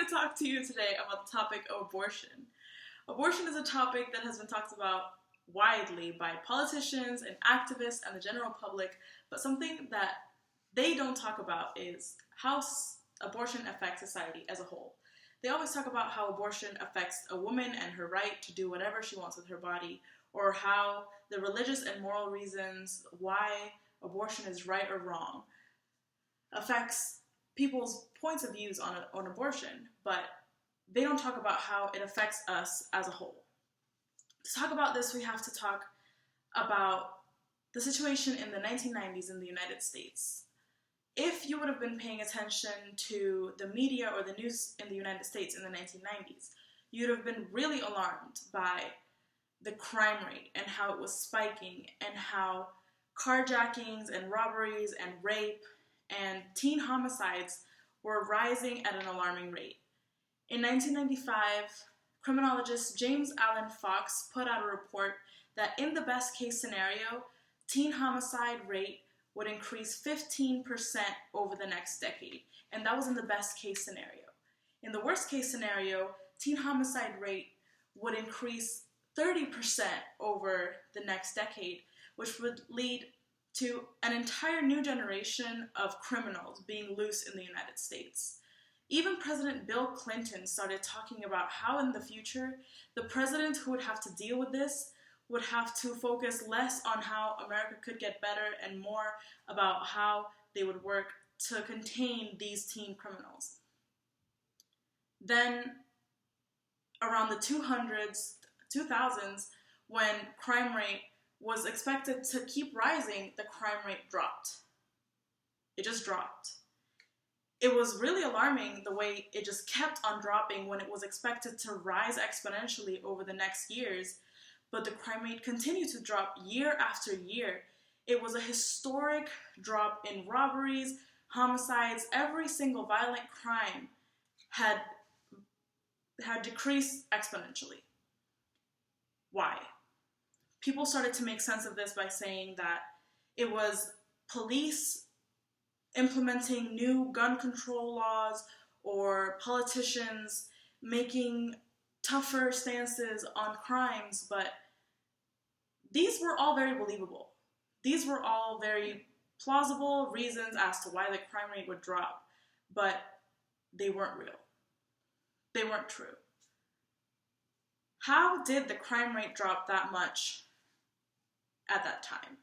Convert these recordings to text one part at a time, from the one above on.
to talk to you today about the topic of abortion. Abortion is a topic that has been talked about widely by politicians and activists and the general public, but something that they don't talk about is how abortion affects society as a whole. They always talk about how abortion affects a woman and her right to do whatever she wants with her body, or how the religious and moral reasons why abortion is right or wrong affects people's points of views on abortion, but they don't talk about how it affects us as a whole. To talk about this, we have to talk about the situation in the 1990s in the United States. If you would have been paying attention to the media or the news in the United States in the 1990s, you'd have been really alarmed by the crime rate and how it was spiking and how carjackings and robberies and rape and teen homicides were rising at an alarming rate. In 1995, criminologist James Allen Fox put out a report that in the best case scenario, teen homicide rate would increase 15% over the next decade. And that was in the best case scenario. In the worst case scenario, teen homicide rate would increase 30% over the next decade, which would lead to an entire new generation of criminals being loose in the United States. Even President Bill Clinton started talking about how in the future, the president who would have to deal with this would have to focus less on how America could get better and more about how they would work to contain these teen criminals. Then, around the 2000s, when crime rate was expected to keep rising, the crime rate dropped. It just dropped. It was really alarming the way it just kept on dropping when it was expected to rise exponentially over the next years, but the crime rate continued to drop year after year. It was a historic drop in robberies, homicides. Every single violent crime had decreased exponentially. Why? People started to make sense of this by saying that it was police implementing new gun control laws or politicians making tougher stances on crimes, but these were all very believable. These were all very plausible reasons as to why the crime rate would drop, but they weren't real. They weren't true. How did the crime rate drop that much at that time?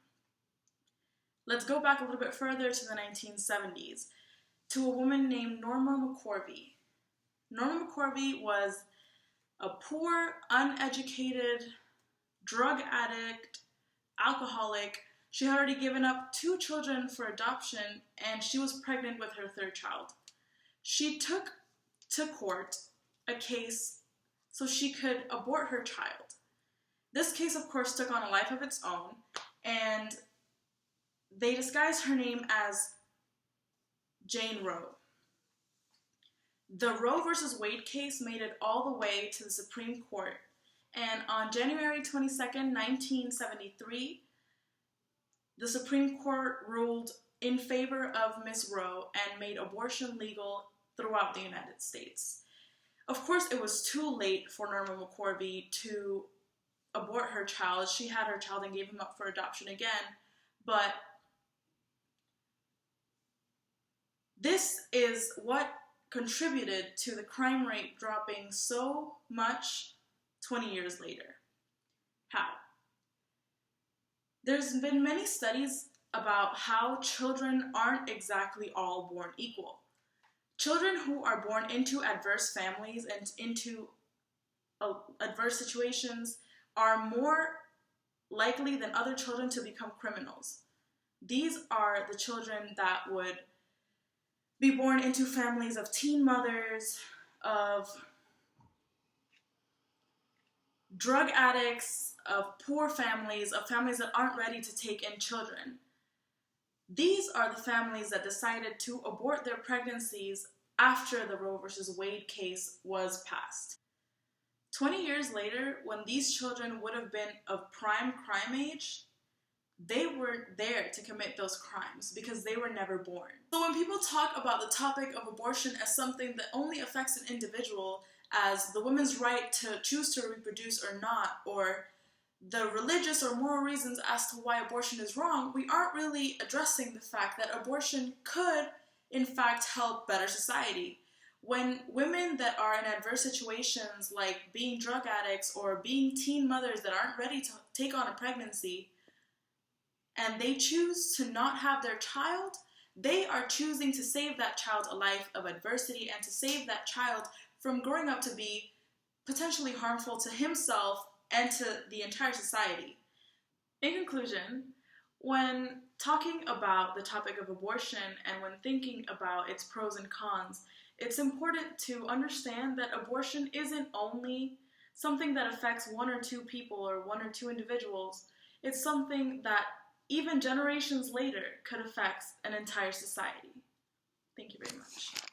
Let's go back a little bit further to the 1970s, to a woman named Norma McCorvey. Norma McCorvey was a poor, uneducated, drug addict, alcoholic. She had already given up 2 children for adoption, and she was pregnant with her 3rd child. She took to court a case so she could abort her child. This case, of course, took on a life of its own, and they disguised her name as Jane Roe. The Roe versus Wade case made it all the way to the Supreme Court, and on January 22nd, 1973, the Supreme Court ruled in favor of Ms. Roe and made abortion legal throughout the United States. Of course, it was too late for Norma McCorvey to abort her child. She had her child and gave him up for adoption again, but this is what contributed to the crime rate dropping so much 20 years later. How? There's been many studies about how children aren't exactly all born equal. Children who are born into adverse families and into adverse situations are more likely than other children to become criminals. These are the children that would be born into families of teen mothers, of drug addicts, of poor families, of families that aren't ready to take in children. These are the families that decided to abort their pregnancies after the Roe versus Wade case was passed. 20 years later, when these children would have been of prime crime age, they weren't there to commit those crimes because they were never born. So when people talk about the topic of abortion as something that only affects an individual, as the woman's right to choose to reproduce or not, or the religious or moral reasons as to why abortion is wrong, we aren't really addressing the fact that abortion could, in fact, help better society. When women that are in adverse situations like being drug addicts or being teen mothers that aren't ready to take on a pregnancy, and they choose to not have their child, they are choosing to save that child a life of adversity and to save that child from growing up to be potentially harmful to himself and to the entire society. In conclusion, when talking about the topic of abortion and when thinking about its pros and cons, it's important to understand that abortion isn't only something that affects one or two people or one or two individuals. It's something that even generations later could affect an entire society. Thank you very much.